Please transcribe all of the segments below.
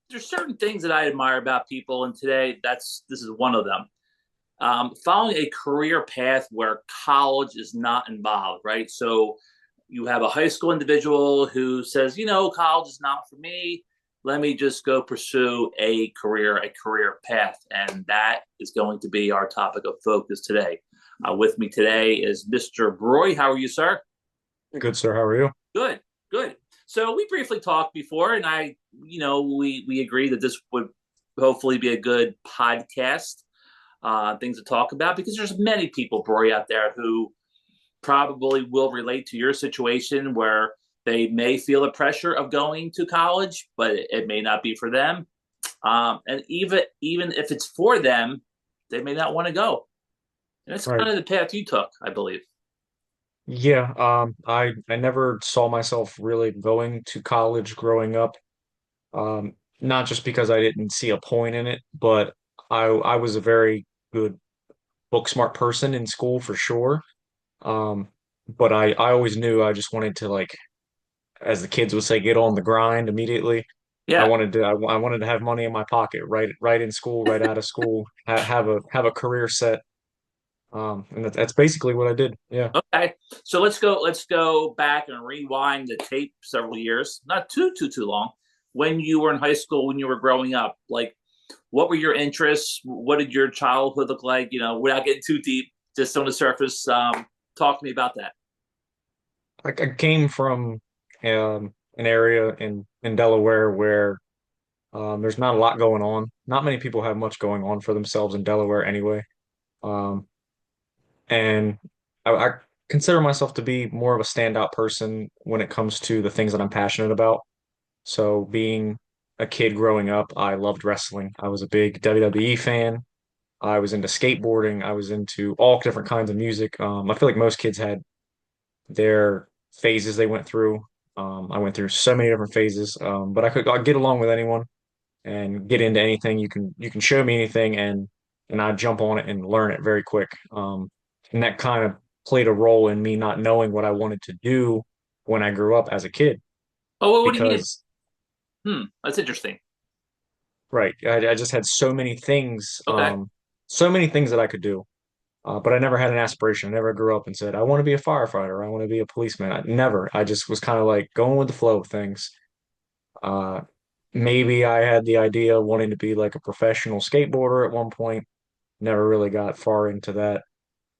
There's certain things that I admire about people, and today this is one of them. Following a career path where college is not involved, right? So you have a high school individual who says, college is not for me. Let me just go pursue a career path, and that is going to be our topic of focus today. With me today is Mr. Broy. How are you, sir? Good, sir. How are you? Good, good. So we briefly talked before, and we agreed that this would hopefully be a good podcast, things to talk about because there's many people, Broy, out there who probably will relate to your situation where they may feel the pressure of going to college, but it may not be for them. And even if it's for them, they may not want to go. And that's Right. kind of the path you took, I believe. Yeah, I never saw myself really going to college growing up. Not just because I didn't see a point in it, but I was a very good book smart person in school for sure. Um, but I always knew I just wanted to, like, as the kids would say, get on the grind immediately. Yeah. I wanted to have money in my pocket, right in school, right out of school, have a career set. And that's basically what I did. Yeah. Okay, so let's go back and rewind the tape several years, not too long. When you were in high school, when you were growing up, like what were your interests? What did your childhood look like? Without getting too deep, just on the surface. Talk to me about that. I came from an area in Delaware where there's not a lot going on. Not many people have much going on for themselves in Delaware anyway. Um, and I consider myself to be more of a standout person when it comes to the things that I'm passionate about. So being a kid growing up, I loved wrestling. I was a big WWE fan. I was into skateboarding. I was into all different kinds of music. I feel like most kids had their phases they went through. I went through so many different phases, but I'd get along with anyone and get into anything. You can show me anything, and I jump on it and learn it very quick. And that kind of played a role in me not knowing what I wanted to do when I grew up as a kid Oh, what do you mean? because That's interesting. right, I just had Okay, so many things that I could do. But I never had an aspiration. I never grew up and said, I want to be a firefighter. I want to be a policeman. I never. I just was kind of like going with the flow of things. Uh, Maybe I had the idea of wanting to be like a professional skateboarder at one point. Never really got far into that.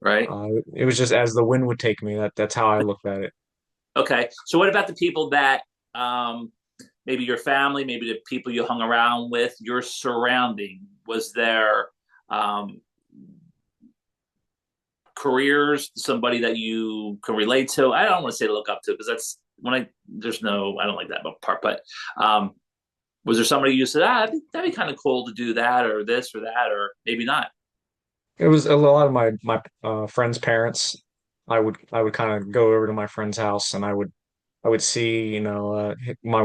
right. It was just as the wind would take me. That's how I looked at it. Okay, so what about the people that maybe your family, maybe the people you hung around with, your surrounding? Was there um, careers, somebody that you can relate to? I don't want to say look up to because that's when there's no, I don't like that part, but um, was there somebody you said, that'd be kind of cool to do that or this or that, or maybe not? It was a lot of my friends' parents. I would kind of go over to my friend's house and I would see, my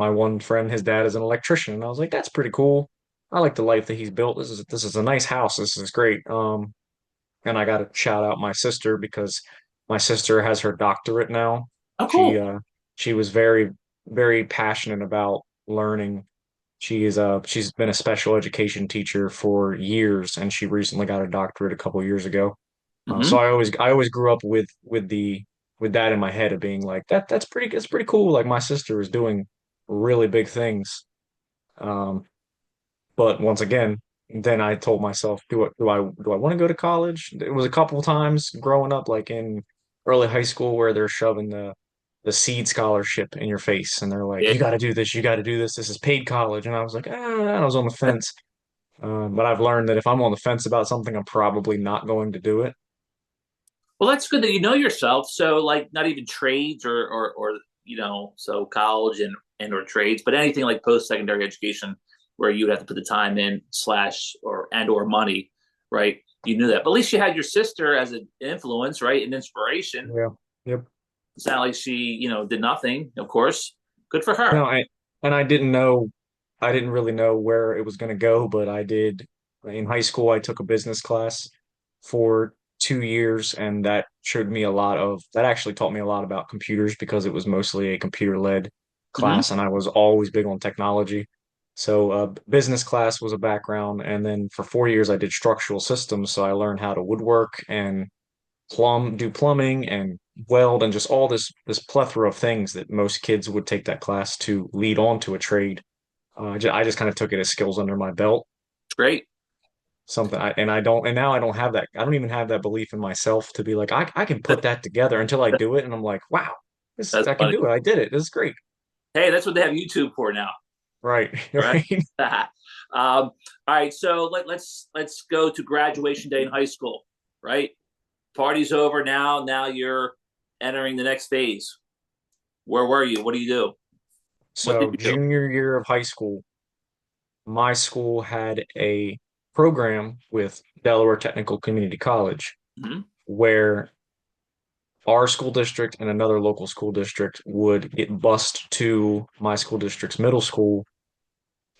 one friend, his dad is an electrician, and I was like, that's pretty cool. I like the life that he's built. This is a nice house. This is great. And I got to shout out my sister because my sister has her doctorate now. Oh, She cool. uh she was very passionate about learning. She's been a special education teacher for years, and she recently got a doctorate a couple years ago. So Hmm. I always grew up with that in my head of being like that's pretty cool. Like my sister is doing really big things. Um, but once again, then I told myself, do I want to go to college? It was a couple of times growing up, like in early high school, where they're shoving the seed scholarship in your face, and they're like, Yeah. you got to do this, you got to do this. This is paid college, and I was like, I was on the fence. But I've learned that if I'm on the fence about something, I'm probably not going to do it. Well, that's good that you know yourself. So, like, not even trades or so college and or trades, but anything like post secondary education where you would have to put the time in slash or money, right? You knew that, but at least you had your sister as an influence, right, an inspiration. Yeah. Yep. It's not like she, did nothing. Of course, good for her. No, I didn't know, I didn't really know where it was going to go, but I did. In high school, I took a business class for 2 years, and that actually taught me a lot about computers because it was mostly a computer led. Hmm. class, and I was always big on technology. So business class was a background, and then for 4 years I did structural systems. So I learned how to woodwork and do plumbing and weld and just all this plethora of things that most kids would take that class to lead on to a trade. I just kind of took it as skills under my belt, Great. something and now I don't have that. I don't even have that belief in myself to be like I can put that together until I do it, and I'm like, wow, this That's I can funny. do it. I did it. This is great. Hey, that's what they have YouTube for now, Right, right? right. All right, so let's go to graduation day in high school, right? Party's over now. Now you're entering the next phase. Where were you? What do you do? What did So you do? junior year of high school, my school had a program with Delaware Technical Community College Hmm. where our school district and another local school district would get bused to my school district's middle school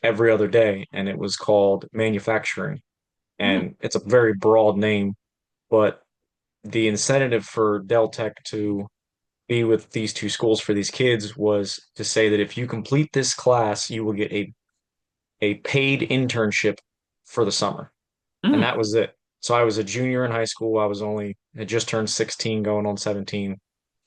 every other day, and it was called manufacturing. Hmm. And it's a very broad name, but the incentive for Del Tech to be with these two schools for these kids was to say that if you complete this class, you will get a paid internship for the summer. And Hmm. that was it. So I was a junior in high school. Had just turned 16 going on 17.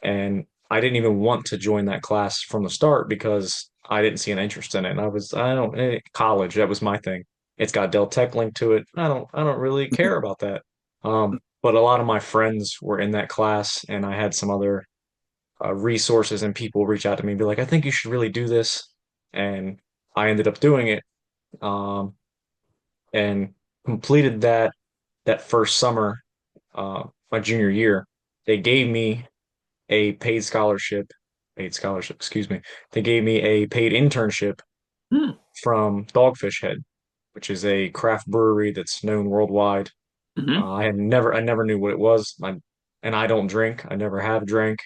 And I didn't even want to join that class from the start because I didn't see an interest in it. And I don't, college, that was my thing. It's got Del Tech linked to it. I don't really care about that. But a lot of my friends were in that class, and I had some other resources and people reach out to me and be like, I think you should really do this. And I ended up doing it. Um, and completed that first summer, my junior year. They gave me a paid scholarship, excuse me. They gave me a paid internship Hmm. from Dogfish Head, which is a craft brewery that's known worldwide. Hmm. I never knew what it was. And I don't drink. I never have drank.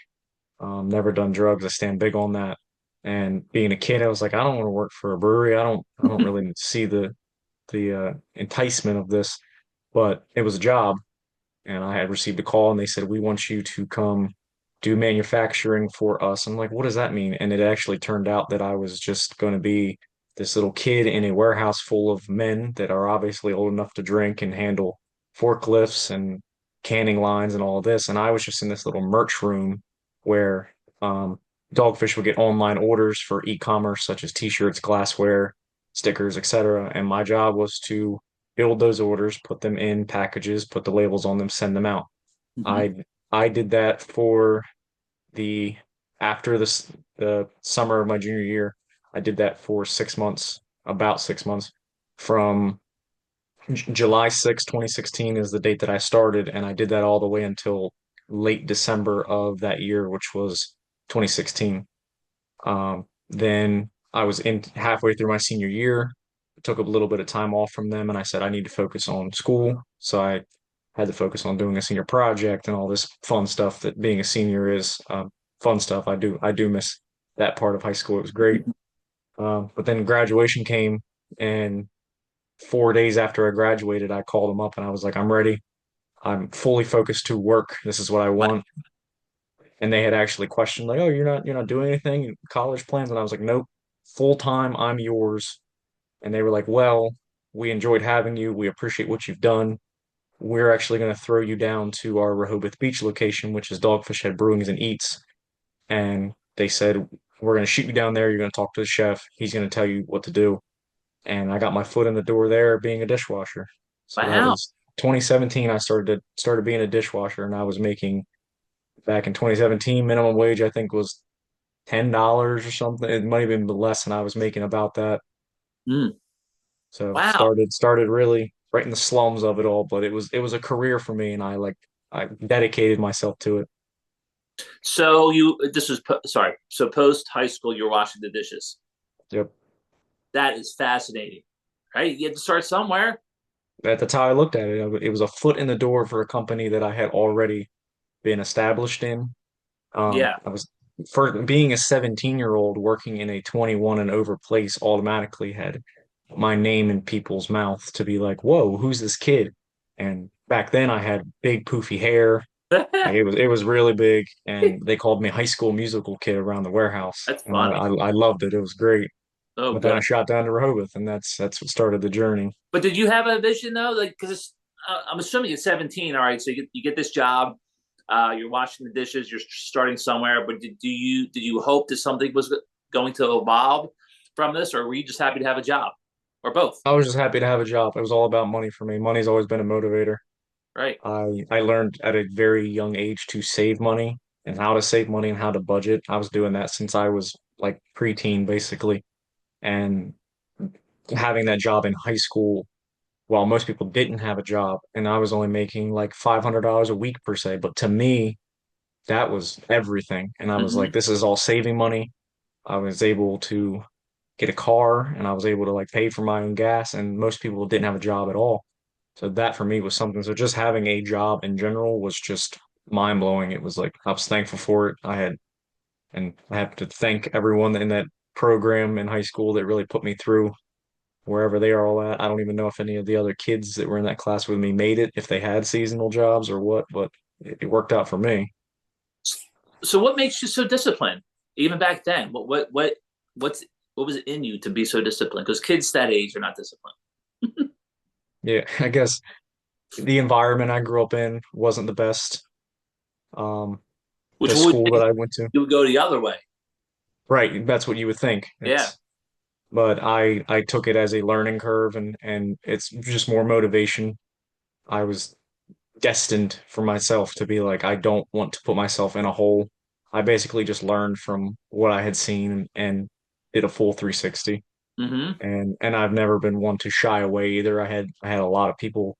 Never done drugs. I stand big on that. And being a kid, I was like, I don't want to work for a brewery. I don't really see the enticement of this, but it was a job, and I had received a call, and they said, "We want you to come do manufacturing for us." I'm like, "What does that mean?" And it actually turned out that I was just going to be this little kid in a warehouse full of men that are obviously old enough to drink and handle forklifts and canning lines and all of this. And I was just in this little merch room where Dogfish would get online orders for e-commerce, such as t-shirts, glassware, stickers, etc. And my job was to build those orders, put them in packages, put the labels on them, send them out. Hmm. I did that for the after the summer of my junior year. I did that for 6 months, about 6 months. From July 6, 2016 is the date that I started, and I did that all the way until late December of that year, which was 2016. Then I was in halfway through my senior year, took a little bit of time off from them, and I said I need to focus on school. So I had to focus on doing a senior project and all this fun stuff that being a senior is. Fun stuff. I do miss that part of high school. It was great. But then graduation came, and 4 days after I graduated, I called them up and I was like, I'm ready. I'm fully focused to work. This is what I want. And they had actually questioned, like, oh, you're not doing anything, college plans? And I was like, nope, full time, I'm yours. And they were like, well, we enjoyed having you. We appreciate what you've done. We're actually going to throw you down to our Rehoboth Beach location, which is Dogfish Head Brewings and Eats. And they said, we're going to shoot you down there. You're going to talk to the chef. He's going to tell you what to do. And I got my foot in the door there being a dishwasher. So that Wow. was 2017. I started being a dishwasher, and I was making back in 2017 minimum wage, I think, was $10 or something. It might have been less than I was making about that. Mm. So Wow. started really right in the slums of it all, but it was a career for me, and I dedicated myself to it. So this was sorry. So post high school, you're washing the dishes. Yep. That is fascinating, right? You had to start somewhere. That's how I looked at it. It was a foot in the door for a company that I had already been established in. Yeah. I was for being a 17-year-old working in a 21 and over place automatically had my name in people's mouth to be like, whoa, who's this kid? And back then I had big poofy hair. Like it was really big, and they called me High School Musical kid around the warehouse, That's and I funny. I, I loved it. It was great. Oh, But then I good. shot down to Rehoboth, and that's what started the journey. But did you have a vision though? Like, because I'm assuming at 17, all right. So you get this job, you're washing the dishes, you're starting somewhere. But did you hope that something was going to evolve from this, or were you just happy to have a job, or both? I was just happy to have a job. It was all about money for me. Money's always been a motivator. Right. I learned at a very young age to save money and how to save money and how to budget. I was doing that since I was like preteen, basically. And having that job in high school, while most people didn't have a job, and I was only making like $500 a week per se. But to me, that was everything. And I was Mm-hmm. like, this is all saving money. I was able to get a car and I was able to like pay for my own gas, and most people didn't have a job at all. So that for me was something. So just having a job in general was just mind blowing. It was like I was thankful for it. And I have to thank everyone in that program in high school that really put me through wherever they are all at. I don't even know if any of the other kids that were in that class with me made it, if they had seasonal jobs or what, but it worked out for me. So what makes you so disciplined? Even back then, what's what was it in you to be so disciplined? Because kids that age are not disciplined. Yeah, I guess the environment I grew up in wasn't the best. Um, Which the would school that I went to. you would go the other way. Right, that's what you would think. Yeah. But I took it as a learning curve, and it's just more motivation. I was destined for myself to be like, I don't want to put myself in a hole. I basically just learned from what I had seen and did a full 360. Mm-hmm. And I've never been one to shy away either. I had a lot of people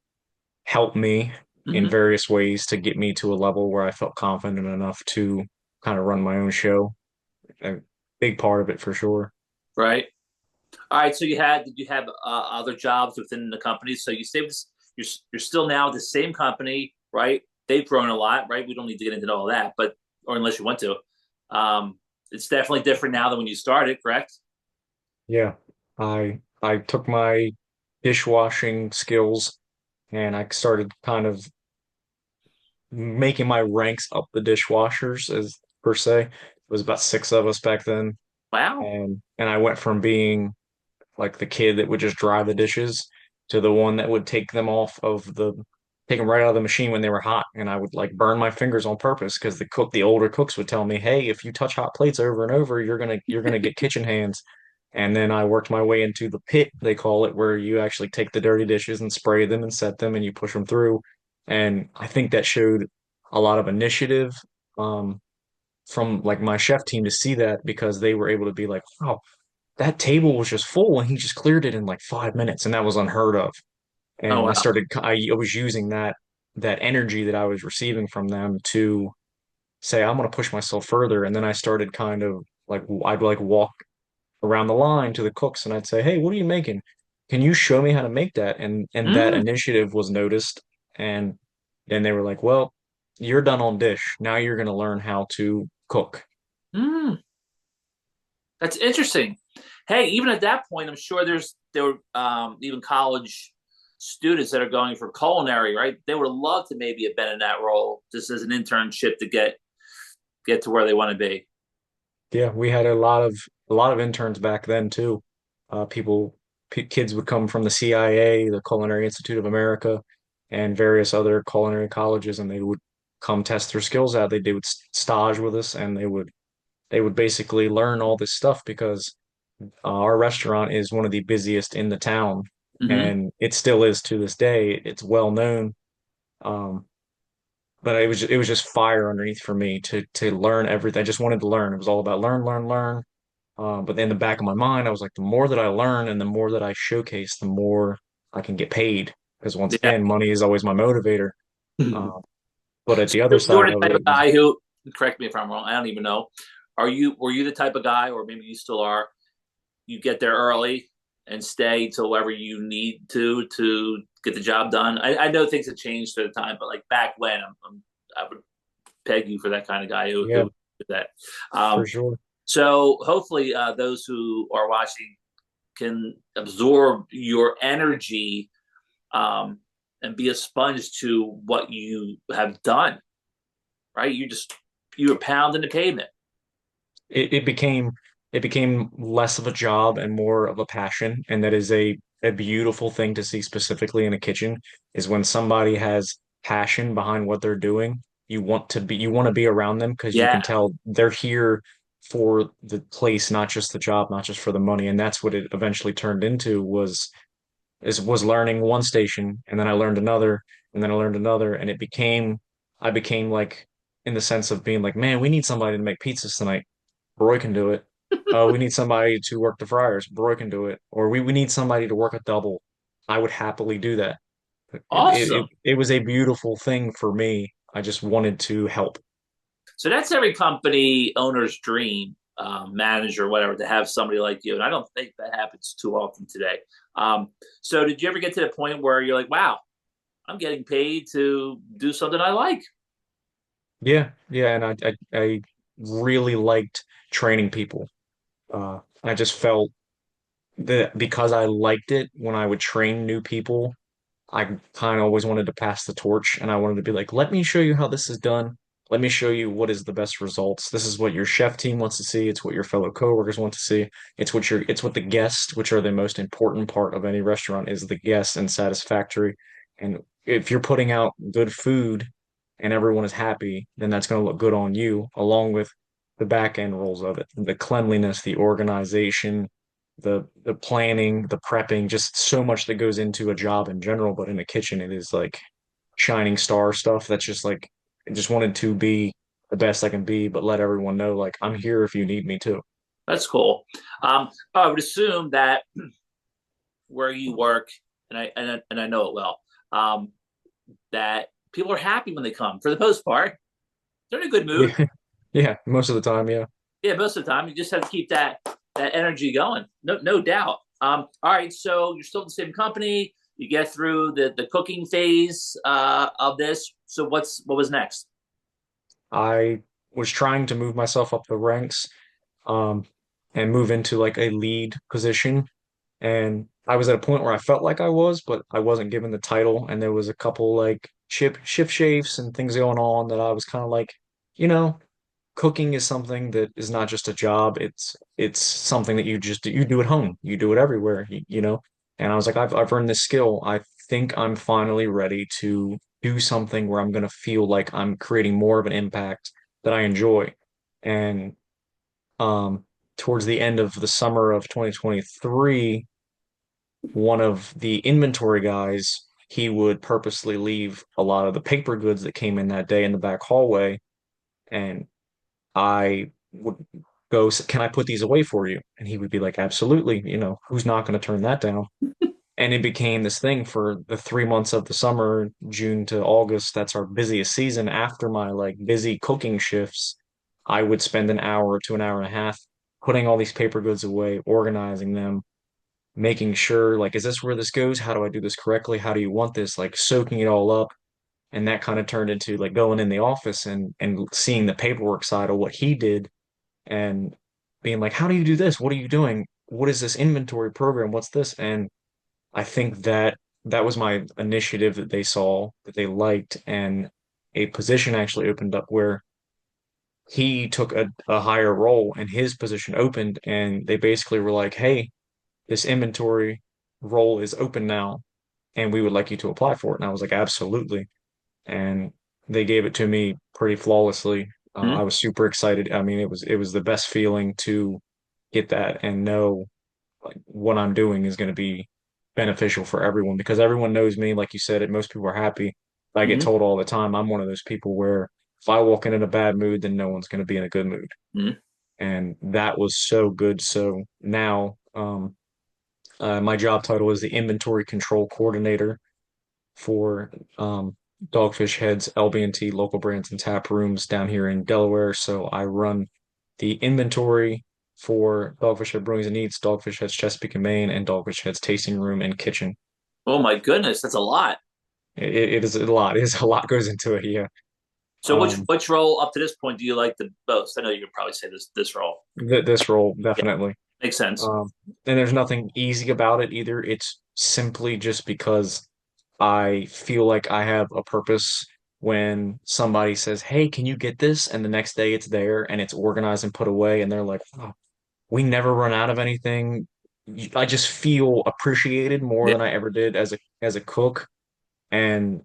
help me in Mm-hmm. various ways to get me to a level where I felt confident enough to kind of run my own show. A big part of it for sure. Right. All right. So did you have other jobs within the company? So you say this, you're still now the same company, right? They've grown a lot, right? We don't need to get into all that, but or unless you want to, it's definitely different now than when you started, correct? Yeah. I took my dishwashing skills and I started kind of making my ranks up the dishwashers as per se. It was about six of us back then. Wow. And I went from being like the kid that would just dry the dishes to the one that would take them right out of the machine when they were hot. And I would like burn my fingers on purpose because the older cooks would tell me, "Hey, if you touch hot plates over and over, you're gonna get kitchen hands." And then I worked my way into the pit, they call it, where you actually take the dirty dishes and spray them and set them and you push them through. And I think that showed a lot of initiative um, from like my chef team to see that because they were able to be like, wow, that table was just full and he just cleared it in like 5 minutes, and that was unheard of. Oh And wow. I was using that energy that I was receiving from them to say, I'm going to push myself further. And then I started kind of like, I'd like walk around the line to the cooks and I'd say, "Hey, what are you making? Can you show me how to make that?" And that Mm, initiative was noticed, and then they were like, "Well, you're done on dish. Now you're going to learn how to cook." mm. That's interesting. Hey, even at that point, I'm sure there were even college students that are going for culinary, right? They would love to maybe have been in that role just as an internship to get to where they want to be. Yeah, we had a lot of interns back then too. Kids would come from the CIA, the Culinary Institute of America, and various other culinary colleges, and they would come test their skills out. They would stage with us, and they would basically learn all this stuff because our restaurant is one of the busiest in the town, Mm-hmm. and it still is to this day. It's well known. Um, but it was just fire underneath for me to learn everything. I just wanted to learn. It was all about learn, learn, learn. But in the back of my mind, I was like, the more that I learn and the more that I showcase, the more I can get paid. Because once Yeah. again, money is always my motivator. So Uh, but at the other you were side the of type it, of guy who, correct me if I'm wrong, I don't even know. Were you the type of guy, or maybe you still are, you get there early and stay till wherever you need to get the job done? I know things have changed through the time, but like back when, I would peg you for that kind of guy yeah, who did that. for Um, sure. so hopefully, those who are watching can absorb your energy, um, and be a sponge to what you have done. right? You were pounding the pavement. It became less of a job and more of a passion, and that is a beautiful thing to see specifically in a kitchen is when somebody has passion behind what they're doing. You want to be around them because you Yeah. can tell they're here for the place, not just the job, not just for the money. And that's what it eventually turned into was learning one station, and then I learned another, and then I learned another, and I became like in the sense of being like, man, we need somebody to make pizzas tonight. Roy can do it. We need somebody to work the fryers. Roy can do it. Or we need somebody to work a double. I would happily do that. Awesome. It was a beautiful thing for me. I just wanted to help. So that's every company owner's dream, manager, whatever, to have somebody like you. And I don't think that happens too often today. So did you ever get to the point where you're like, wow, I'm getting paid to do something I like? Yeah, yeah, and I really liked training people. I just felt that because I liked it when I would train new people, I kind of always wanted to pass the torch and I wanted to be like, let me show you how this is done. Let me show you what is the best results. This is what your chef team wants to see. It's what your fellow coworkers want to see. It's what the guests, which are the most important part of any restaurant, is the guests and satisfactory. And if you're putting out good food and everyone is happy, then that's going to look good on you, along with the back end roles of it, the cleanliness, the organization, the planning, the prepping, just so much that goes into a job in general. But in a kitchen, it is like shining star stuff. That's just like I just wanted to be the best I can be, but let everyone know like I'm here if you need me to. That's cool. I would assume that where you work, and I know it well, that people are happy when they come. For the most part, they're in a good mood. Yeah, yeah, most of the time, yeah. Yeah, most of the time, you just have to keep that energy going. No doubt. All right, so you're still in the same company. You get through the cooking phase of this. So what was next? I was trying to move myself up the ranks, um, and move into like a lead position. And I was at a point where I felt like I was, but I wasn't given the title. And there was a couple like shift shapes and things going on that I was kind of like, you know, cooking is something that is not just a job. It's something that you do at home. You do it everywhere, you know. And I was like, I've earned this skill. I think I'm finally ready to do something where I'm going to feel like I'm creating more of an impact that I enjoy. And um, towards the end of the summer of 2023, one of the inventory guys, he would purposely leave a lot of the paper goods that came in that day in the back hallway. And I would go, can I put these away for you? And he would be like, absolutely. You know, who's not going to turn that down? And it became this thing for the 3 months of the summer, June to August. That's our busiest season. After my like busy cooking shifts, I would spend an hour to an hour and a half putting all these paper goods away, organizing them, making sure like, is this where this goes? How do I do this correctly? How do you want this? Like soaking it all up. And that kind of turned into like going in the office and seeing the paperwork side of what he did and being like, how do you do this? What are you doing? What is this inventory program? What's this? And I think that that was my initiative that they saw that they liked, and a position actually opened up where he took a higher role and his position opened, and they basically were like, hey, this inventory role is open now, and we would like you to apply for it. And I was like, absolutely. And they gave it to me pretty flawlessly. I Hmm? was super excited. I mean, it was the best feeling to get that and know like what I'm doing is going to be beneficial for everyone because everyone knows me. Like you said, it most people are happy. I get Hmm? told all the time I'm one of those people where if I walk in a bad mood, then no one's going to be in a good mood. Hmm? And that was so good. So now, my job title is the inventory control coordinator for Dogfish Head's LB&T local brands and tap rooms down here in Delaware. So I run the inventory for Dogfish Head Brewing and Eats, Dogfish Head's Chesapeake and Maine, and Dogfish Head's tasting room and kitchen. Oh my goodness, that's a lot. It is a lot. It is a lot goes into it. Yeah. So Um, which role up to this point do you like the most? I know you could probably say this role. this role Yeah, definitely. makes sense. Um, and there's nothing easy about it either. It's simply just because I feel like I have a purpose when somebody says, "Hey, can you get this?" And the next day it's there and it's organized and put away, and they're like, "Oh, we never run out of anything." I just feel appreciated more Yeah. than I ever did as a cook, and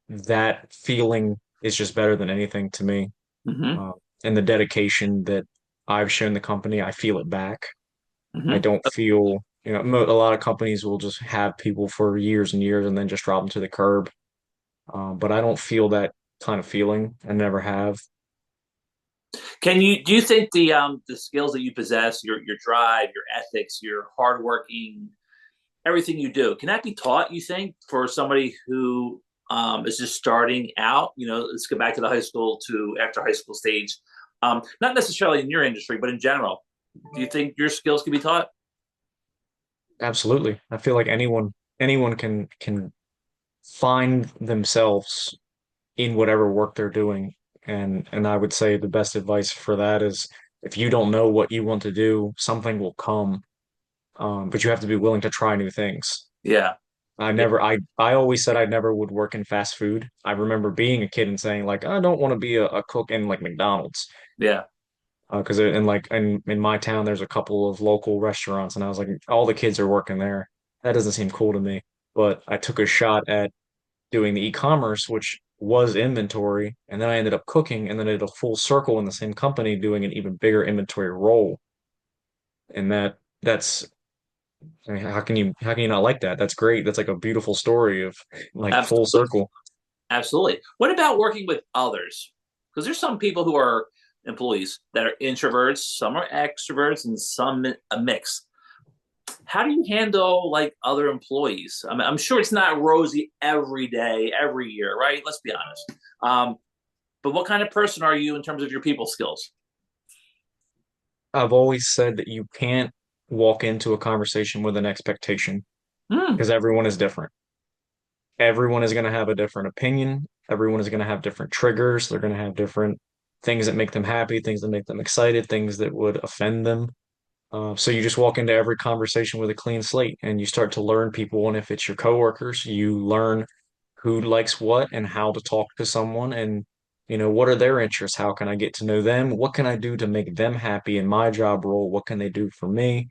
that feeling is just better than anything to me. Hmm. Uh, and the dedication that I've shown the company, I feel it back. I Hmm. don't feel, a lot of companies will just have people for years and years and then just drop them to the curb. But I don't feel that kind of feeling. I never have. Do you think the skills that you possess, your drive, your ethics, your hardworking, everything you do, can that be taught, you think, for somebody who is just starting out? Let's go back to the high school to after high school stage. Not necessarily in your industry, but in general. Do you think your skills can be taught? Absolutely. I feel like anyone can find themselves in whatever work they're doing. And I would say the best advice for that is if you don't know what you want to do, something will come. But you have to be willing to try new things. Yeah. Yeah. I always said I never would work in fast food. I remember being a kid and saying like, I don't want to be a cook in like McDonald's. Yeah. Because in my town, there's a couple of local restaurants, and I was like, all the kids are working there. That doesn't seem cool to me. But I took a shot at doing the e-commerce, which was inventory, and then I ended up cooking, and then I did a full circle in the same company doing an even bigger inventory role. And that's I mean, how can you not like that? That's great. That's like a beautiful story of like full Absolutely. circle. Absolutely. What about working with others? Because there's some people who are employees that are introverts, some are extroverts, and some a mix. How do you handle like other employees? I'm sure it's not rosy every day, every year, right? Let's be honest. Um, but what kind of person are you in terms of your people skills? I've always said that you can't walk into a conversation with an expectation Hmm. because everyone is different. Everyone is going to have a different opinion. Everyone is going to have different triggers. They're going to have different things that make them happy, things that make them excited, things that would offend them. So you just walk into every conversation with a clean slate and you start to learn people. And if it's your coworkers, you learn who likes what and how to talk to someone and, what are their interests? How can I get to know them? What can I do to make them happy in my job role? What can they do for me?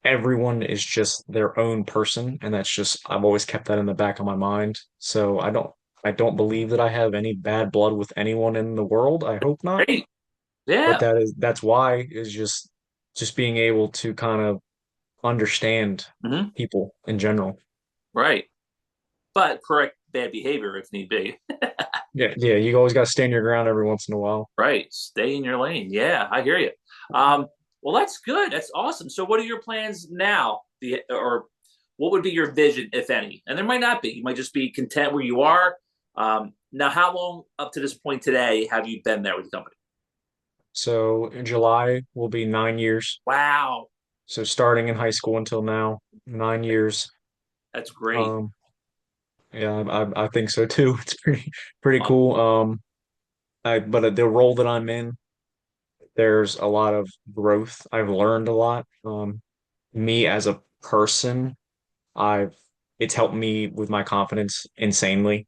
Everyone is just their own person, and that's just I've always kept that in the back of my mind. So I don't believe that I have any bad blood with anyone in the world. I hope not. Great. But Yeah. that's why is just being able to kind of understand Hmm. people in general. Right. But correct bad behavior if need be. Yeah, yeah, you always got to stand your ground every once in a while. Right. Stay in your lane. Yeah, I hear you. Um, well, that's good. That's awesome. So, what are your plans now? Or what would be your vision, if any? And there might not be. You might just be content where you are. Now, how long up to this point today have you been there with the company? So in July will be 9 years. Wow, So starting in high school until now, 9 years. that's great. Um, yeah, I think so too. It's pretty cool. But the role that I'm in, there's a lot of growth. I've learned a lot. Me as a person, I've it's helped me with my confidence insanely.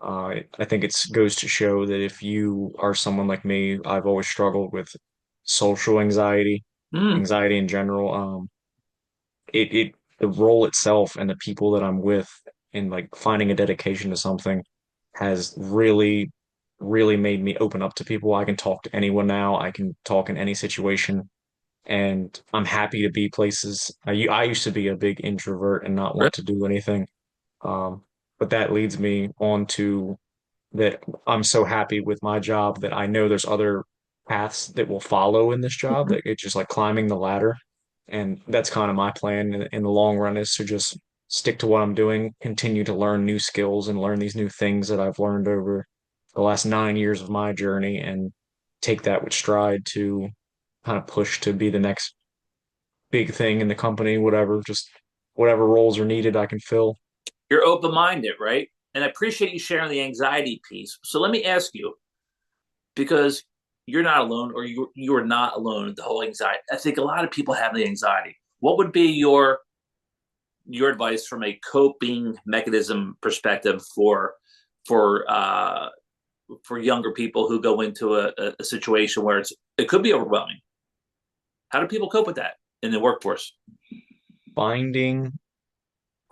I think it goes to show that if you are someone like me, I've always struggled with social anxiety, Mm, anxiety in general. The role itself and the people that I'm with and like finding a dedication to something has really made me open up to people. I can talk to anyone now. I can talk in any situation, and I'm happy to be places. I used to be a big introvert and not really? want to do anything. Um, but that leads me on to that I'm so happy with my job that I know there's other paths that will follow in this job, Mhm. that it's just like climbing the ladder. And that's kind of my plan in the long run is to just stick to what I'm doing, continue to learn new skills and learn these new things that I've learned over the last 9 years of my journey and take that with stride to kind of push to be the next big thing in the company, whatever, just whatever roles are needed, I can fill. You're open minded, right? And I appreciate you sharing the anxiety piece. So, let me ask you, because you're not alone, or you are not alone with the whole anxiety. I think a lot of people have the anxiety. What would be your advice from a coping mechanism perspective for for younger people who go into a situation where it could be overwhelming? How do people cope with that in the workforce? Finding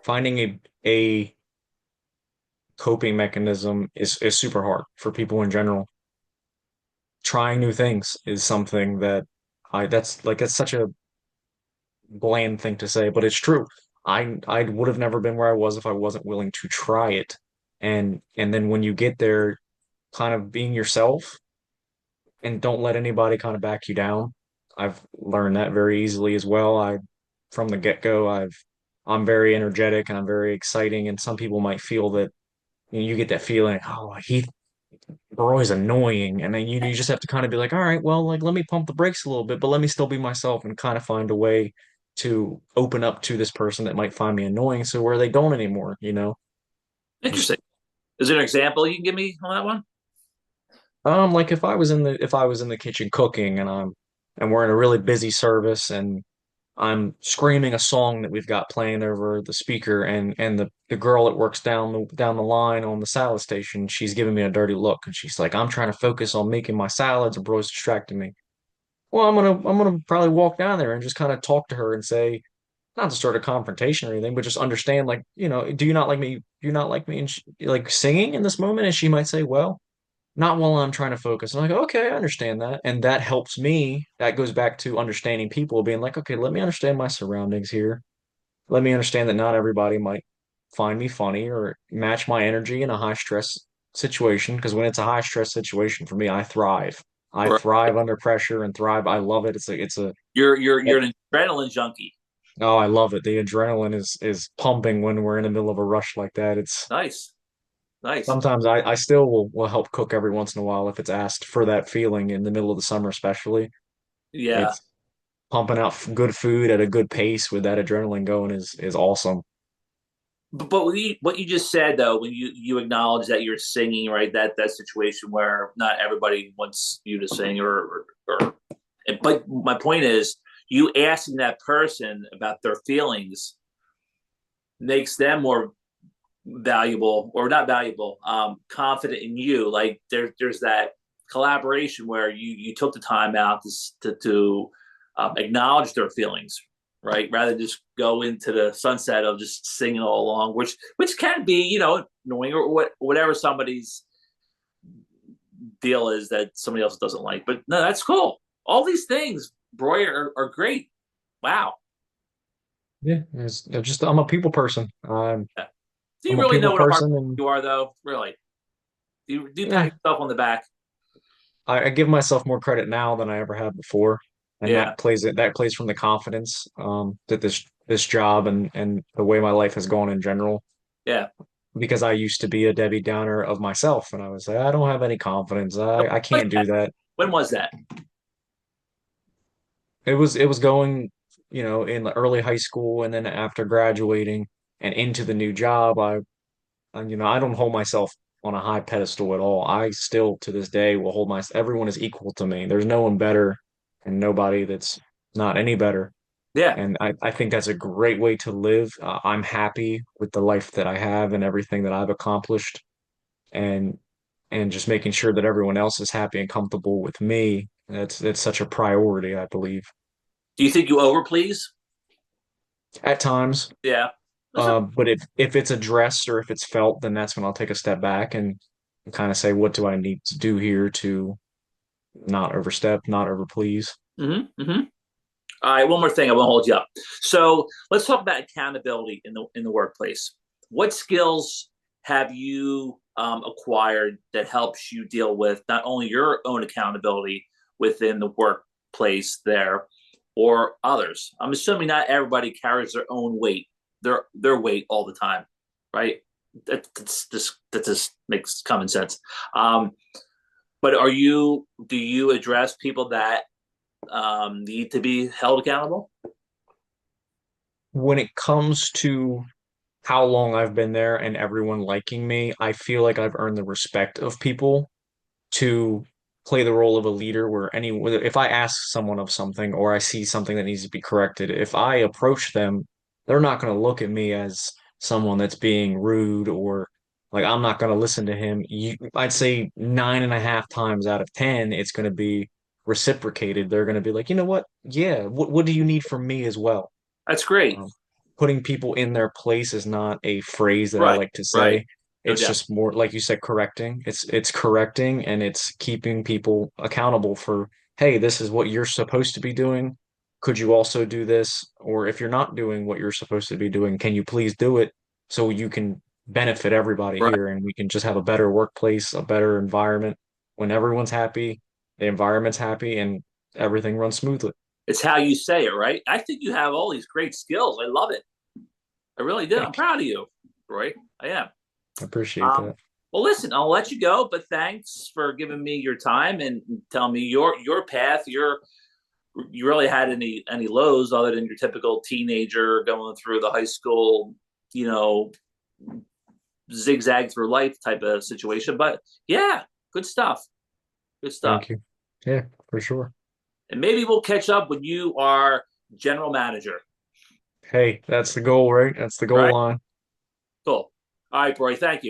finding a coping mechanism is super hard for people in general. Trying new things is something that that's such a bland thing to say, but it's true. I would have never been where I was if I wasn't willing to try it. And then when you get there, kind of being yourself and don't let anybody kind of back you down. I've learned that very easily as well. I from the get-go, I'm very energetic and I'm very exciting, and some people might feel that you get that feeling, oh, Roy's annoying, and then you just have to kind of be like, all right, well, like let me pump the brakes a little bit, but let me still be myself and kind of find a way to open up to this person that might find me annoying, so where they don't anymore, just Interesting. Is there an example you can give me on that one? like if I was in the kitchen cooking and we're in a really busy service and I'm screaming a song that we've got playing over the speaker, and the girl that works down the line on the salad station, she's giving me a dirty look, and she's like, I'm trying to focus on making my salads and bro's distracting me. Well, I'm gonna probably walk down there and just kind of talk to her and say, not to start a confrontation or anything, but just understand, like, do you not like me? Do you not like me and like singing in this moment? And she might say, well, not while I'm trying to focus. And I'm like, okay, I understand that. And that helps me. That goes back to understanding people, being like, okay, let me understand my surroundings here. Let me understand that not everybody might find me funny or match my energy in a high stress situation. Because when it's a high stress situation for me, I thrive. I Or thrive under pressure and thrive. I love it. you're an adrenaline junkie. Oh, I love it. The adrenaline is pumping when we're in the middle of a rush like that. It's Nice, nice. sometimes I still will help cook every once in a while if it's asked for that feeling in the middle of the summer, especially. Yeah. It's pumping out good food at a good pace with that adrenaline going is awesome. But what you just said though, when you acknowledge that you're singing, right? That situation where not everybody wants you to sing, or but my point is, you asking that person about their feelings makes them more valuable, or not valuable, confident in you. Like there's that collaboration where you took the time out to acknowledge their feelings, right, rather than just go into the sunset of just singing all along, which can be, annoying, or whatever somebody's deal is that somebody else doesn't like. But no, that's cool. All these things, Broy, are great. Wow. Yeah, it's just I'm a people person. Yeah. Do you I'm a really people know what a hard person, and you are, though? Really? Do you yeah, pat yourself on the back? I give myself more credit now than I ever have before, and Yeah. that plays from the confidence that this job and the way my life has gone in general. Yeah. Because I used to be a Debbie Downer of myself, and I was like, I don't have any confidence. I When can't do that. was that? It was going, in the early high school and then after graduating and into the new job, I don't hold myself on a high pedestal at all. I still to this day will hold everyone is equal to me. There's no one better and nobody that's not any better. Yeah. And I think that's a great way to live. I'm happy with the life that I have and everything that I've accomplished. And just making sure that everyone else is happy and comfortable with me. That's such a priority, I believe. Do you think you overplease? At times, Yeah. That's a, but if it's addressed or if it's felt, then that's when I'll take a step back and kind of say, what do I need to do here to not overstep, not overplease? mm-hmm, mm-hmm. All right. One more thing. I won't hold you up. So let's talk about accountability in the workplace. What skills have you acquired that helps you deal with not only your own accountability within the workplace there, or others? I'm assuming not everybody carries their own weight, their weight all the time, right? That just makes common sense. Um, but do you address people that need to be held accountable? When it comes to how long I've been there and everyone liking me, I feel like I've earned the respect of people to play the role of a leader where if I ask someone of something or I see something that needs to be corrected, if I approach them, they're not going to look at me as someone that's being rude or Like I'm not going to listen to him. I'd say 9.5 times out of 10, it's going to be reciprocated. They're going to be like, you know what? Yeah, what do you need from me as well? That's great. Um, Putting people in their place is not a phrase that I Right. like to Right. say. No It's doubt. just more, like you said, correcting. It's correcting and it's keeping people accountable for, hey, this is what you're supposed to be doing. Could you also do this? Or if you're not doing what you're supposed to be doing, can you please do it so you can benefit everybody Right. here and we can just have a better workplace, a better environment. When everyone's happy, the environment's happy, and everything runs smoothly. It's how you say it, right? I think you have all these great skills. I love it. I really do. I'm Thank you. proud of you, Roy. I am. I appreciate Um, that. well, listen, I'll let you go, but thanks for giving me your time and telling me your path. You really had any lows other than your typical teenager going through the high school, you know, zigzag through life type of situation. But yeah, good stuff. Good stuff. Thank you. Yeah, for sure. And maybe we'll catch up when you are general manager. Hey, that's the goal, right? That's the goal Right? line. Cool. All right, Roy. Thank you.